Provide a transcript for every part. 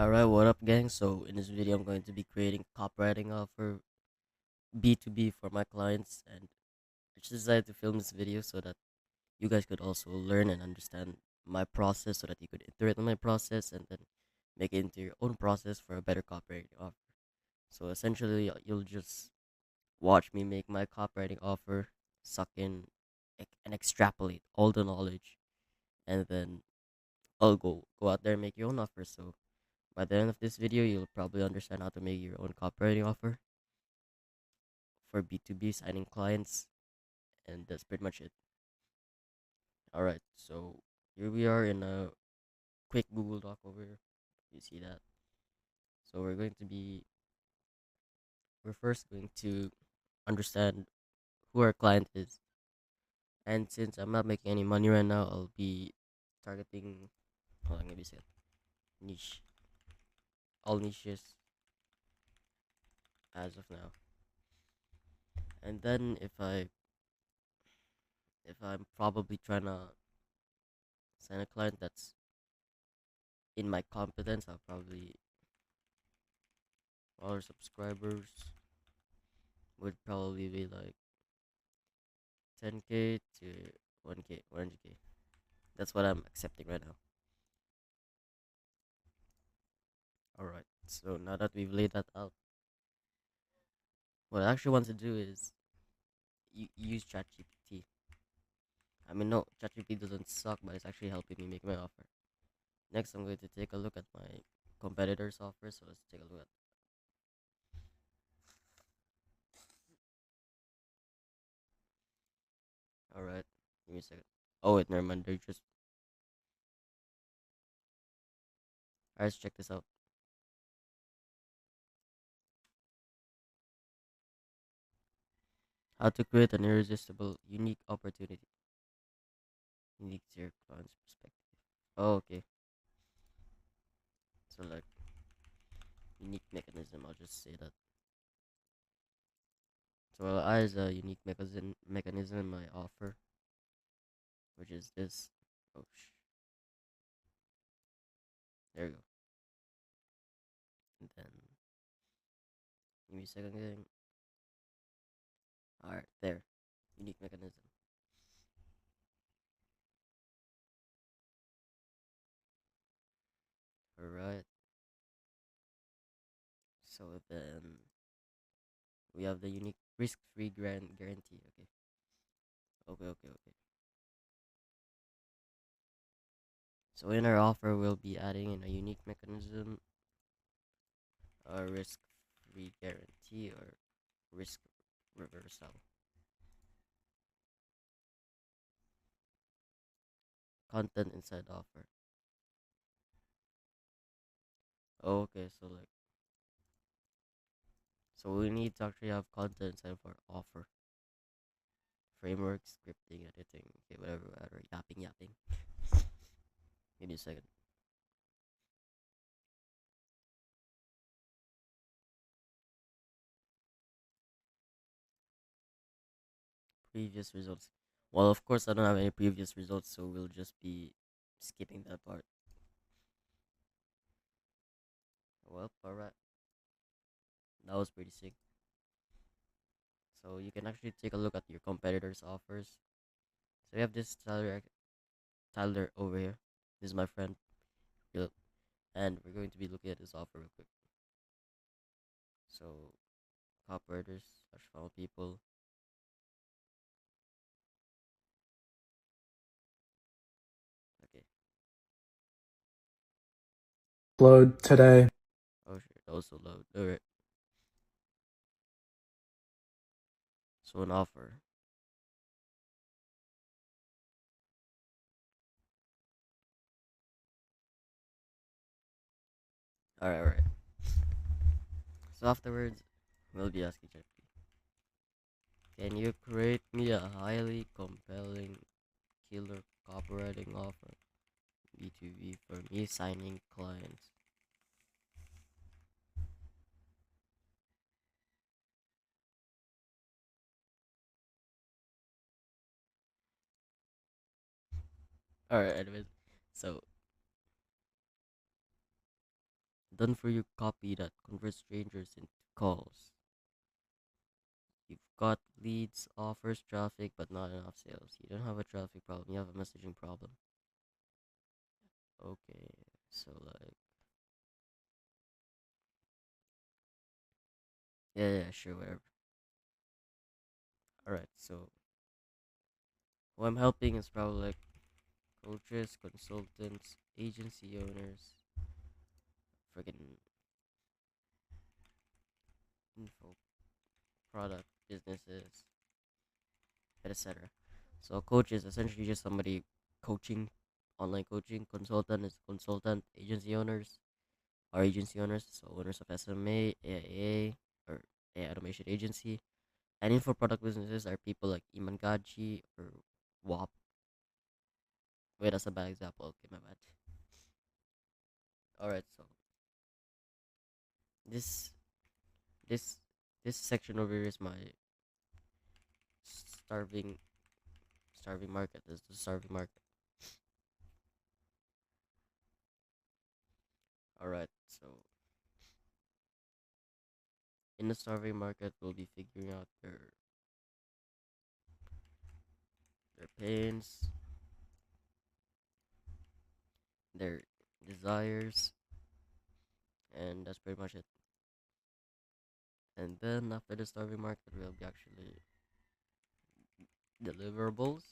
Alright, what up, gang? So, in this video, I'm going to be creating copywriting offer B2B for my clients, and I just decided to film this video so that you guys could also learn and understand my process so that you could iterate on my process and then make it into your own process for a better copywriting offer. So, essentially, you'll just watch me make my copywriting offer, suck in and extrapolate all the knowledge, and then I'll go out there and make your own offer. So, by the end of this video, you'll probably understand how to make your own copywriting offer for B2B signing clients, and that's pretty much it. All right, so here we are in a quick Google Doc over here. You see that? So we're first going to understand who our client is, and since I'm not making any money right now, I'll be targeting. Hold on, let me see. Niche, all niches as of now, and then if I'm probably trying to sign a client that's in my competence, I'll probably our subscribers would probably be like 10K to 1K, 100K. That's what I'm accepting right now. All right. So now that we've laid that out, what I actually want to do is use ChatGPT. I mean, no, ChatGPT doesn't suck, but it's actually helping me make my offer. Next, I'm going to take a look at my competitors' offers. So let's take a look at. All right. Give me a second. Oh wait, never mind. They're just. Alright, let's check this out. How to create an irresistible, unique opportunity, unique to your client's perspective. Oh, okay. So like unique mechanism. I'll just say that. So I has a unique mechanism in my offer, which is this. Oh, there you go. And then give me a second again. All right, there. Unique mechanism. All right. So then we have the unique risk-free grant guarantee. Okay. Okay. Okay. Okay. So in our offer, we'll be adding in a unique mechanism, a risk-free guarantee or risk reversal. Content inside offer. Oh, okay, so we need to actually have content inside for offer. Framework, scripting, editing, okay, whatever, yapping. Give me a second. Previous results. Well, of course, I don't have any previous results, so we'll just be skipping that part. Well, alright. That was pretty sick. So you can actually take a look at your competitors' offers. So we have this Tyler over here. This is my friend, Philip, and we're going to be looking at this offer real quick. So, copywriters slash funnel people. Okay. Load today. Oh shit. Also load. Alright. So an offer. Alright. So afterwards, we'll be asking ChatGPT, can you create me a highly compelling killer copywriting offer B2B for me signing clients? Alright, anyways. So done for you copy that converts strangers into calls. You've got leads, offers, traffic, but not enough sales. You don't have a traffic problem, you have a messaging problem. Okay, so like, yeah, sure, whatever. Alright, so who I'm helping is probably like coaches, consultants, agency owners, freaking info product businesses, etc. So coach is essentially just somebody coaching, online coaching. Consultant is consultant, agency owners are agency owners, so owners of SMA, AIA, or AI automation agency. And info product businesses are people like Imangaji or WAP. Wait, that's a bad example. Okay, my bad. Alright, so this this this section over here is my starving starving market. This is the starving market. Alright, so in the starving market we'll be figuring out their pains, their desires, and that's pretty much it. And then after the starving market will be actually deliverables.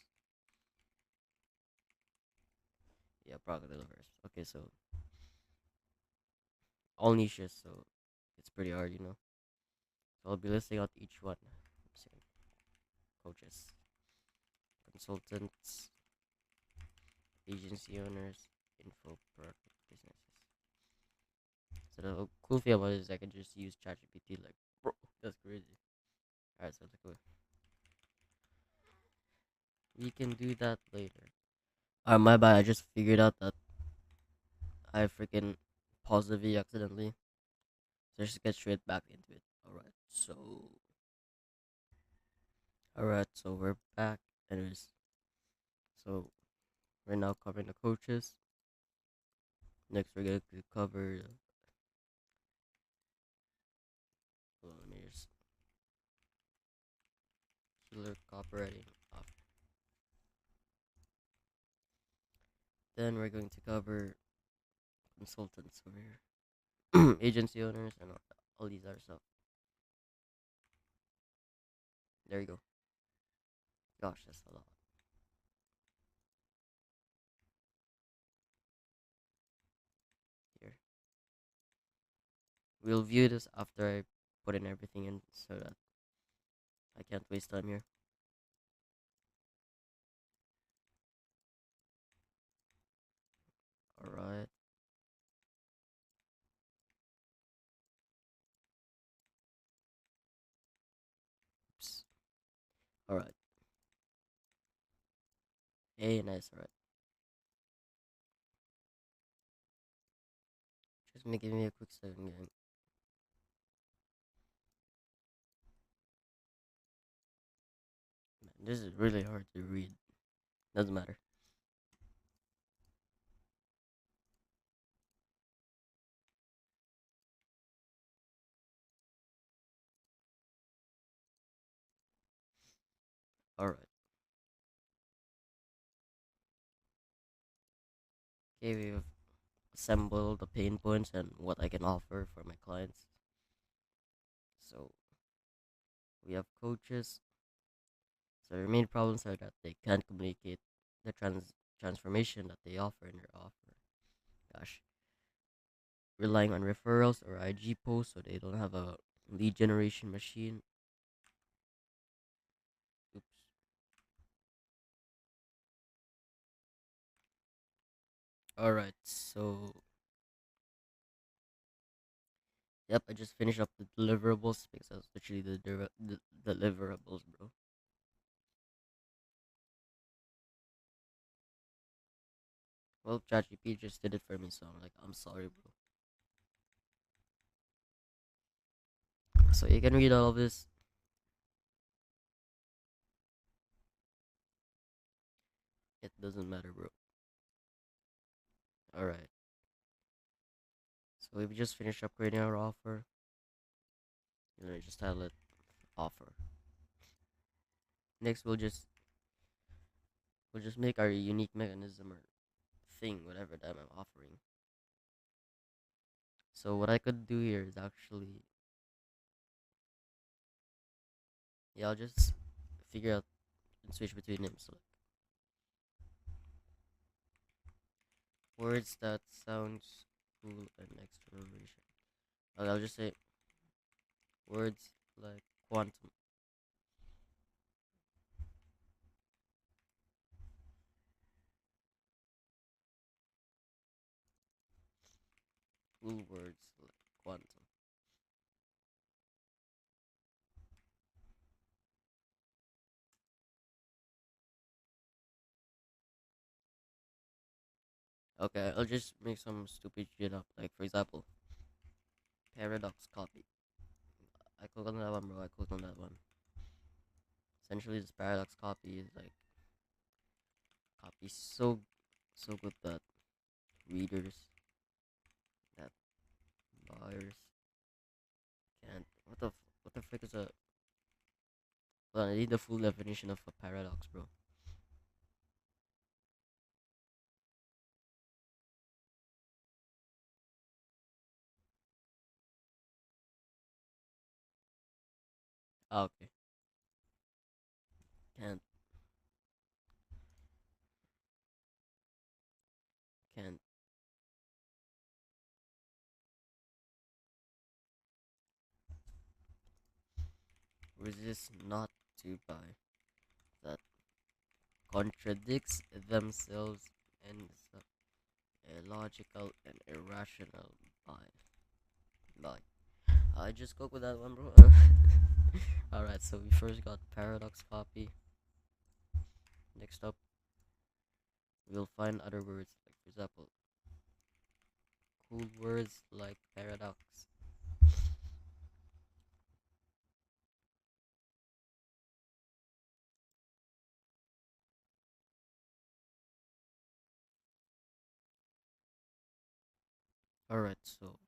Yeah, product delivers. Okay, so all niches, so it's pretty hard, you know. So I'll be listing out each one. So, coaches, consultants, agency owners, info product businesses. So the cool thing about it is I can just use ChatGPT like, bro, that's crazy. Alright, so like, we can do that later. My bad. I just figured out that I freaking paused the video accidentally. So let's just get straight back into it. Alright, so we're back. Anyways, so we're now covering the coaches. Next, we're going to cover. Let me just killer copywriting off. Then we're going to cover consultants over here, agency owners, and all these other stuff. There you go. Gosh, that's a lot. Here, we'll view this after I put in everything in, so that I can't waste time here. All right. Oops. All right. Hey, nice. All right. Just give me a quick second, gang. Man, this is really hard to read. Doesn't matter. All right. Okay, we've assembled the pain points and what I can offer for my clients. So we have coaches. So their main problems are that they can't communicate the transformation that they offer in their offer. Gosh, relying on referrals or IG posts, so they don't have a lead generation machine. Oops. All right. So yep, I just finished up the deliverables because that's literally the deliverables, bro. Well, ChatGPT just did it for me, so I'm like, I'm sorry, bro. So you can read all of this. It doesn't matter, bro. All right. So we just finished up creating our offer. Just title it offer. Next, we'll just make our unique mechanism or thing, whatever that I'm offering. So what I could do here is actually, yeah, I'll just figure out and switch between them. So like, words that sounds cool and exploration. I'll just say words like quantum, cool words like quantum. Okay, I'll just make some stupid shit up. Like for example, paradox copy. I click on that one, bro. I click on that one. Essentially, this paradox copy is like copy so good that readers, that buyers can't. What the frick is a? Well, I need the full definition of a paradox, bro. Ah, okay, can't can't resist not to buy that contradicts themselves and is a illogical and irrational buy. Buy. I just go with that one, bro. Alright, so we first got paradox copy. Next up, we'll find other words, like for example, cool words like paradox. Alright, so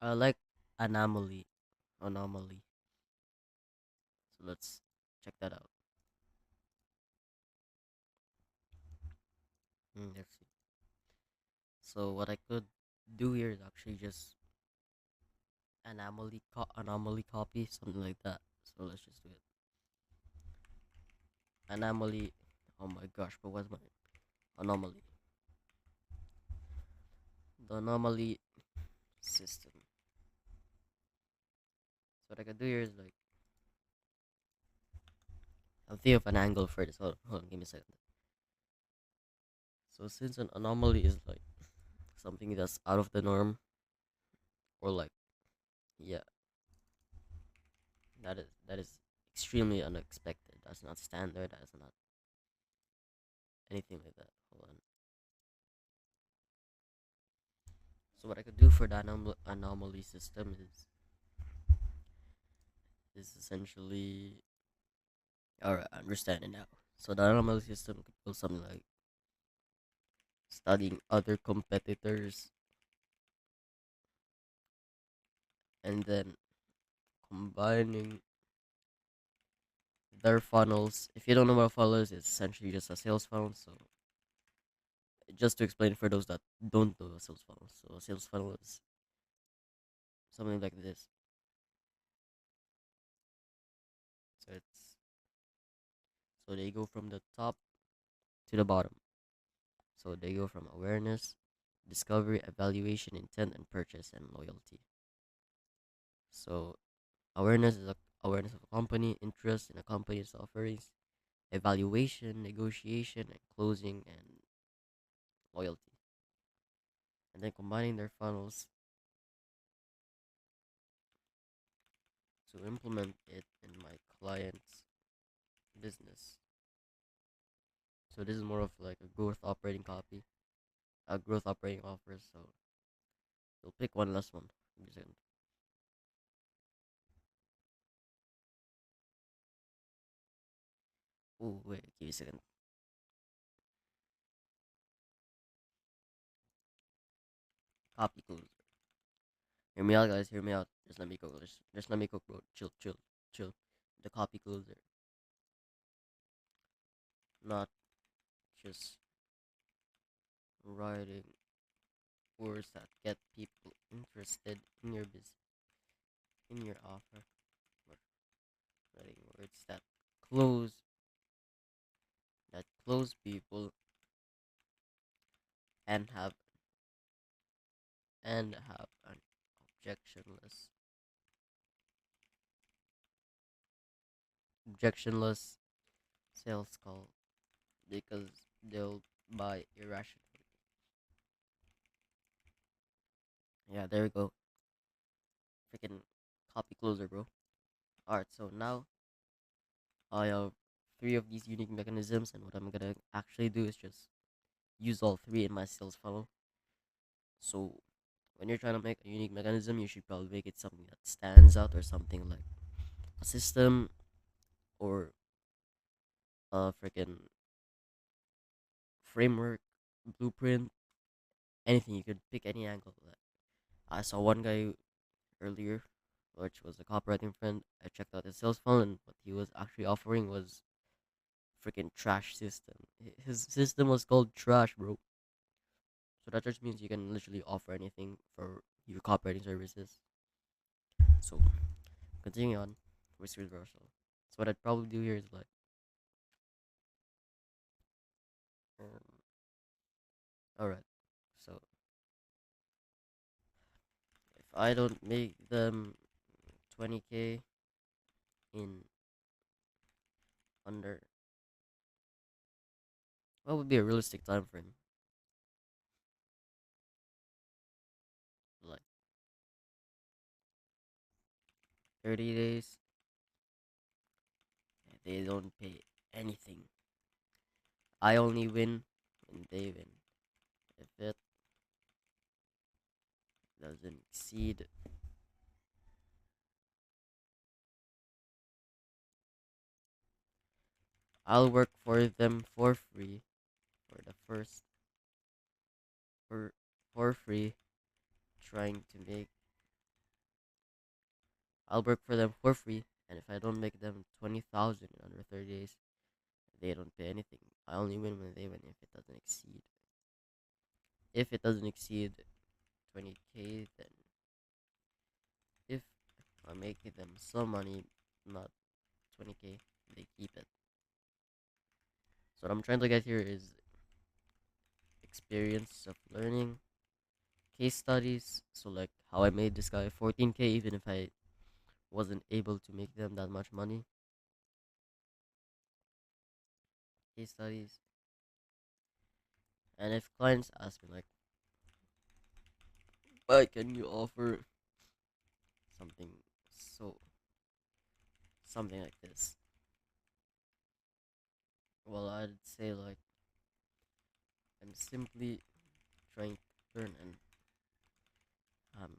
I like anomaly. Anomaly. So let's check that out. Let's see. So what I could do here is actually just anomaly copy, something like that. So let's just do it. Anomaly. Oh my gosh, but what's my anomaly? The anomaly system. So what I could do here is like I'll think of an angle for this. Hold on, give me a second. So since an anomaly is like something that's out of the norm, or like yeah, that is extremely unexpected. That's not standard. That's not anything like that. Hold on. So what I could do for the anomaly system is essentially alright. I understand it now. So the anomaly system could go something like studying other competitors and then combining their funnels. If you don't know what a funnel is, it's essentially just a sales funnel. So just to explain for those that don't know a sales funnel, so a sales funnel is something like this. So they go from the top to the bottom. So they go from awareness, discovery, evaluation, intent, and purchase and loyalty. So awareness is awareness of a company, interest in a company's offerings, evaluation, negotiation, and closing, and loyalty. And then combining their funnels to implement it in my client's business. So this is more of like a growth operating copy, a growth operating offer. So we'll pick one last one. Give me a second. Oh wait, give me a second. copy closer. Hear me out, guys. Hear me out. Just let me cook. Just let me cook, bro. Chill, chill, chill. The copy closer, not just writing words that get people interested in your business, in your offer, but writing words close that close people and have an objectionless objectionless sales call because they'll buy irrationally. Yeah, there we go. Freaking copy closer, bro. Alright, so now I have three of these unique mechanisms, and what I'm gonna actually do is just use all three in my sales funnel. So when you're trying to make a unique mechanism, you should probably make it something that stands out, or something like a system, or a freaking framework, blueprint, anything. You could pick any angle of that. I saw one guy earlier, which was a copywriting friend. I checked out his sales funnel, and what he was actually offering was freaking trash system. His system was called trash, bro. So that just means you can literally offer anything for your copywriting services. So continuing on, risk reversal. So what I'd probably do here is like, all right. So if I don't make them 20K in under, what would be a realistic time frame? Like 30 days. They don't pay anything. I only win when they win. If it doesn't exceed, I'll work for them for free for the first for for free trying to make I'll work for them for free, and if I don't make them 20,000 in under 30 days, they don't pay anything. I only win when they win. If it doesn't exceed 20K, then if I make them some money, not 20K, they keep it. So what I'm trying to get here is experience of learning, case studies. So like how I made this guy 14K even if I wasn't able to make them that much money. Case studies. And if clients ask me like, why can you offer something so something like this? Well, I'd say like I'm simply trying to learn, and I'm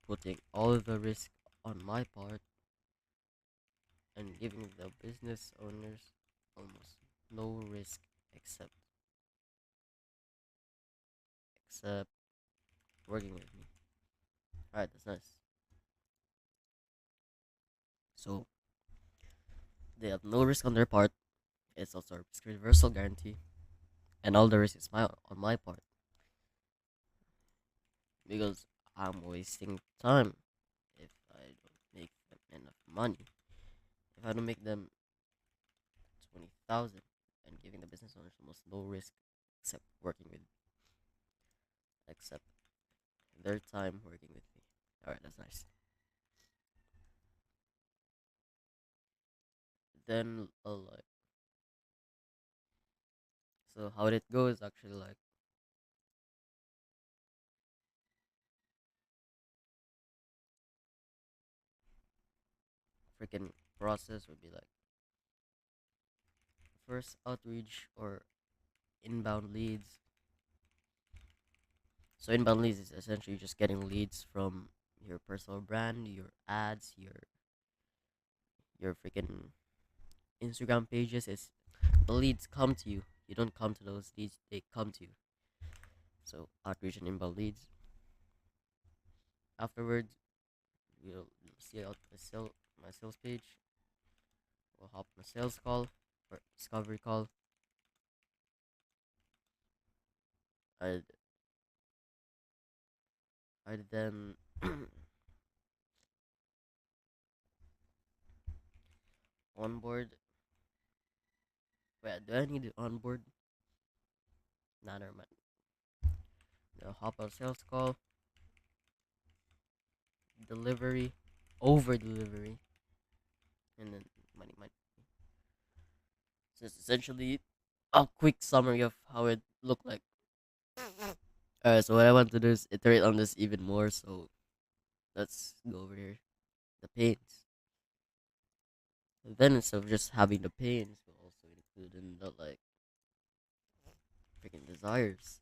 putting all the risk on my part and giving the business owners almost no risk except except working with me. Alright, that's nice. So they have no risk on their part. It's also a risk reversal guarantee, and all the risk is on my part because I'm wasting time if I don't make them enough money. If I don't make them 20,000 and giving the business owners almost no risk except working with except their time working with me. Alright, that's nice. Then like, so how it goes actually like freaking process would be like first outreach or inbound leads. So inbound leads is essentially just getting leads from your personal brand, your ads, your freaking Instagram pages. Is the leads come to you. You don't come to those leads; they come to you. So outreach and inbound leads. Afterwards, we'll see out my sales page. We'll hop on a sales call or discovery call. I'd I'd then onboard. Wait, do I need to onboard? Nah, never mind. I'll hop on a sales call, delivery, over delivery, and then money. So it's essentially a quick summary of how it looked like. Alright, so what I want to do is iterate on this even more. So let's go over here. The pains. And then instead of just having the pains, we'll also include in the like freaking desires.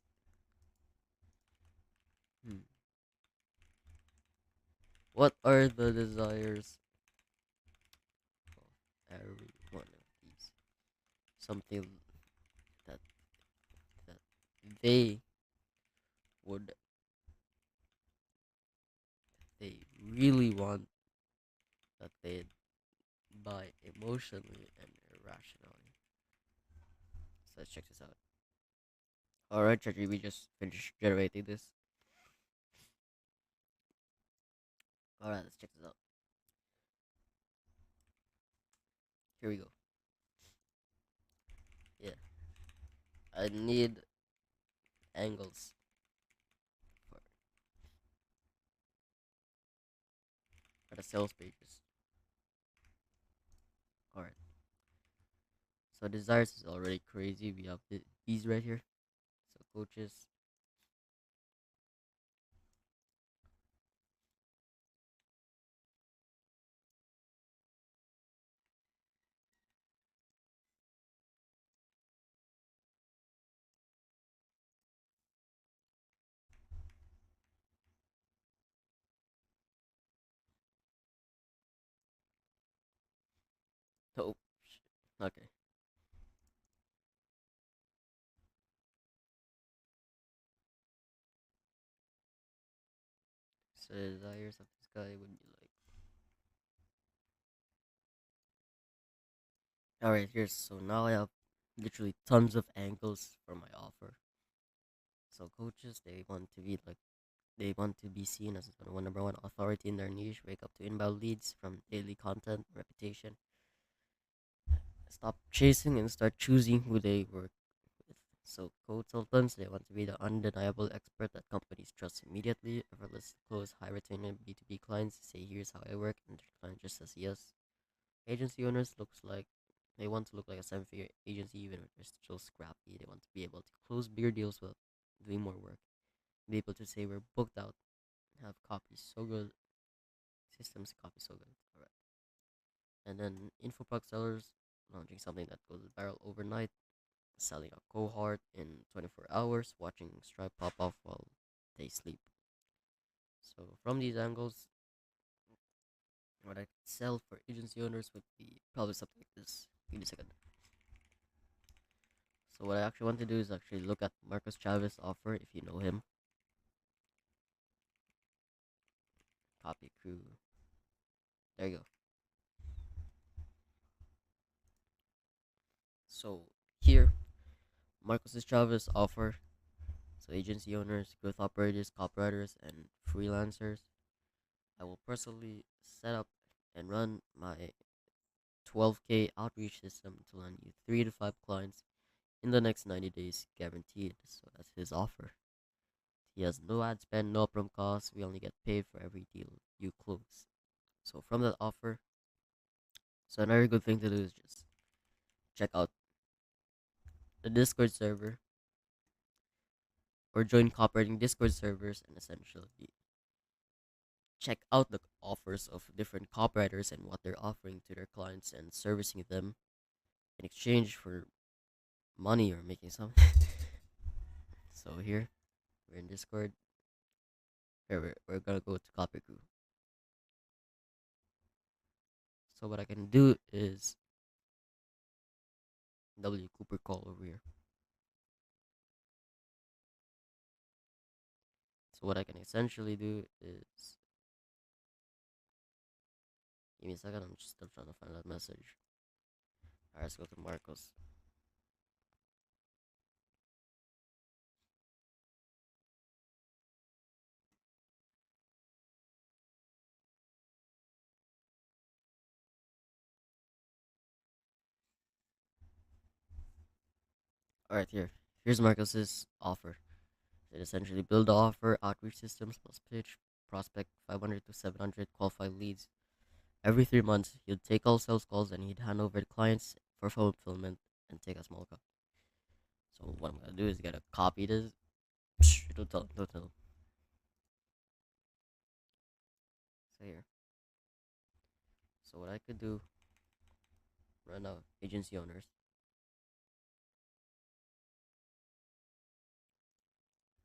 Hmm. What are the desires of every one of these? Something that that they would they really want, that they'd buy emotionally and irrationally. So let's check this out. Alright, ChatGPT, we just finished generating this. Alright, let's check this out. Here we go. Yeah, I need angles for, for the sales pages. Alright, so desires is already crazy. We have these right here. So coaches. Oh, okay. So desires of this guy would be like. Alright, here's so now I have literally tons of angles for my offer. So coaches, they want to be seen as the number one authority in their niche, wake up to inbound leads from daily content, reputation, stop chasing and start choosing who they work with. So consultants, they want to be the undeniable expert that companies trust immediately, effortless to close, high retention B2B clients, say here's how I work, and the client just says yes. Agency owners looks like they want to look like a seven-figure agency even if they're still scrappy. They want to be able to close bigger deals while doing more work. Be able to say we're booked out, have copies so good, systems copy so good. Alright. And then infoproc sellers launching something that goes viral overnight, selling a cohort in 24 hours, watching Stripe pop off while they sleep. So from these angles, what I could sell for agency owners would be probably something like this. Give me a second. So what I actually want to do is actually look at Marcos Chavez offer if you know him. Copy crew. There you go. So here, Marcos Chavez offer. So agency owners, growth operators, copywriters, and freelancers. I will personally set up and run my 12K outreach system to land you 3 to 5 clients in the next 90 days, guaranteed. So that's his offer. He has no ad spend, no upfront costs. We only get paid for every deal you close. So from that offer, so another good thing to do is just check out the Discord server or join copywriting Discord servers and essentially check out the offers of different copywriters and what they're offering to their clients and servicing them in exchange for money or making something. So here we're in Discord. Here we're gonna go to Copy Crew. So what I can do is W Cooper call over here. So what I can essentially do is Give me a second. I'm just still trying to find that message. Alright, let's go to Marcos. Alright, here. Here's Marcos's offer. It essentially build the offer, outreach systems plus pitch, prospect 500 to 700 qualified leads. Every 3 months, he'd take all sales calls and he'd hand over the clients for fulfillment and take a small cut. So what I'm gonna do is gotta copy this. Don't tell him, don't tell him. So here. So what I could do right now, agency owners,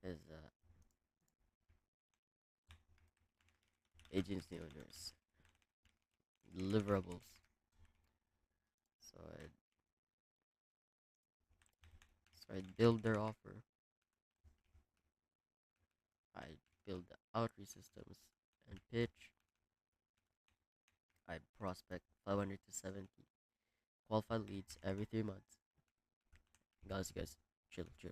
is agency owners deliverables. So I build their offer. I build the outreach systems and pitch. I prospect 500 to 70 qualified leads every 3 months. Guys, chill, chill.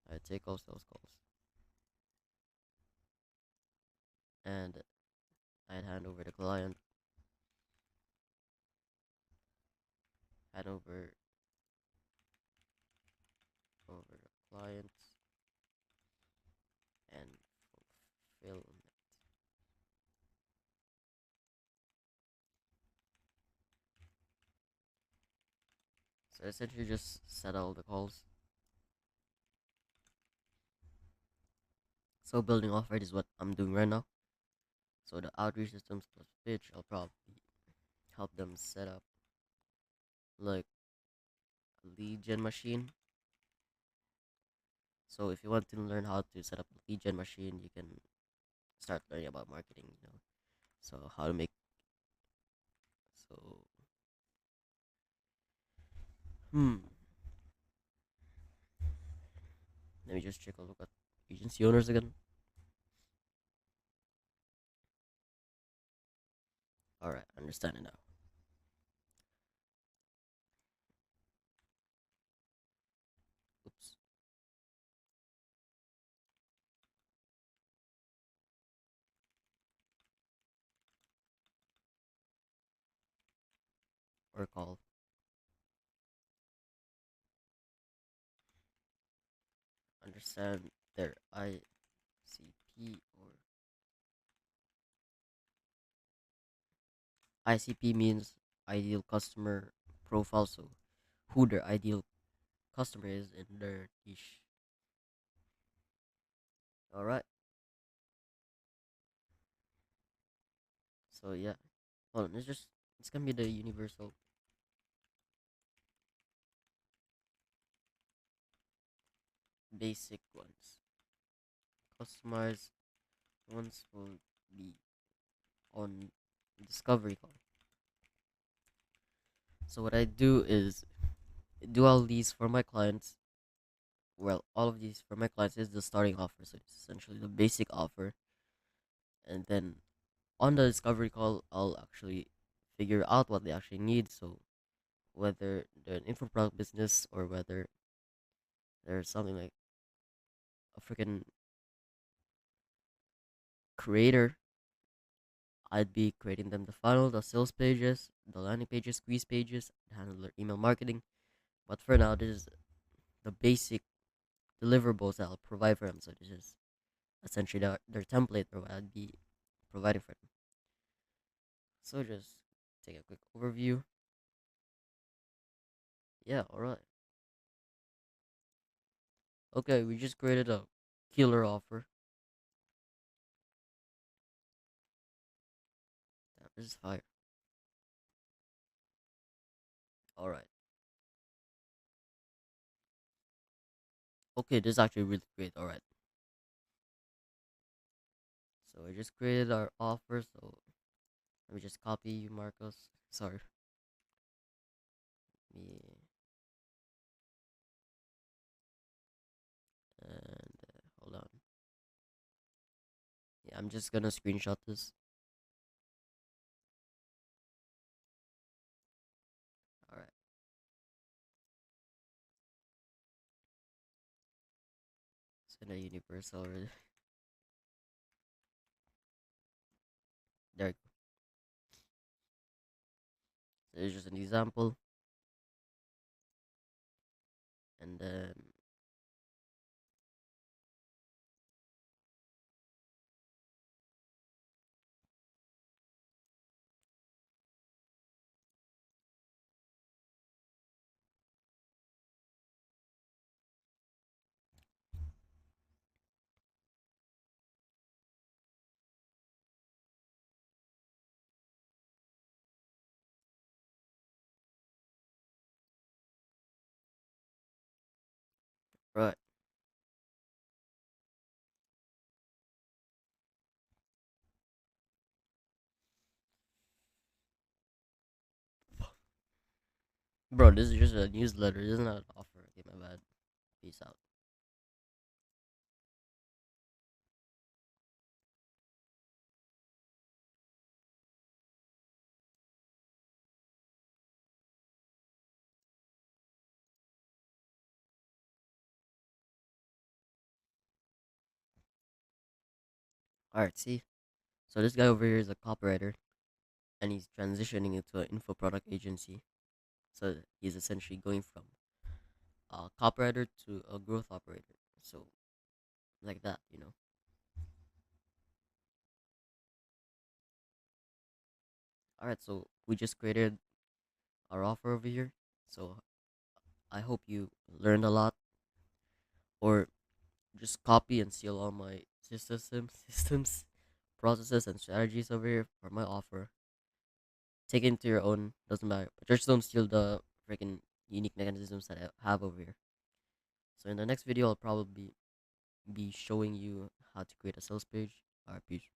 I take all sales calls and I'd hand over the client, hand over the client and fulfillment. So essentially just set all the calls. So building offer is what I'm doing right now. So the outreach systems plus pitch, I'll probably help them set up like a lead gen machine. So if you want to learn how to set up a lead gen machine, you can start learning about marketing. So how to make so hmm. Let me just take a look at agency owners again. Alright, understand it now. Oops. Or call. Understand their ICP or ICP means ideal customer profile, so who their ideal customer is in their niche. Alright. So yeah. Hold on, it's gonna be the universal basic ones. Customized ones will be on discovery call. So what I do is do all these for my clients. Well, all of these for my clients is the starting offer, so it's essentially the basic offer. And then on the discovery call, I'll actually figure out what they actually need. So whether they're an info product business or whether they're something like a freaking creator, I'd be creating them the funnel, the sales pages, the landing pages, squeeze pages, handle their email marketing. But for now, this is the basic deliverables that I'll provide for them. So this is essentially their template or what I'd be providing for them. So just take a quick overview. Yeah, alright. Okay, we just created a killer offer. Damn, this is fire. Alright. Okay, this is actually really great. Alright. So we just created our offer. So let me just copy you, Marcos. Sorry. Me and hold on. I'm just gonna screenshot this. All right. So the universal already. There. So it's just an example, and then right, bro. This is just a newsletter. This is not an offer. Okay, my bad. Peace out. All right. See. So this guy over here is a copywriter, and he's transitioning into an info product agency. So he's essentially going from a copywriter to a growth operator. So like that, you know. All right. So we just created our offer over here. So I hope you learned a lot, or just copy and steal all my systems, processes, and strategies over here for my offer. Take it into your own. Doesn't matter. But just don't steal the freaking unique mechanisms that I have over here. So in the next video, I'll probably be showing you how to create a sales page. Alright, peace.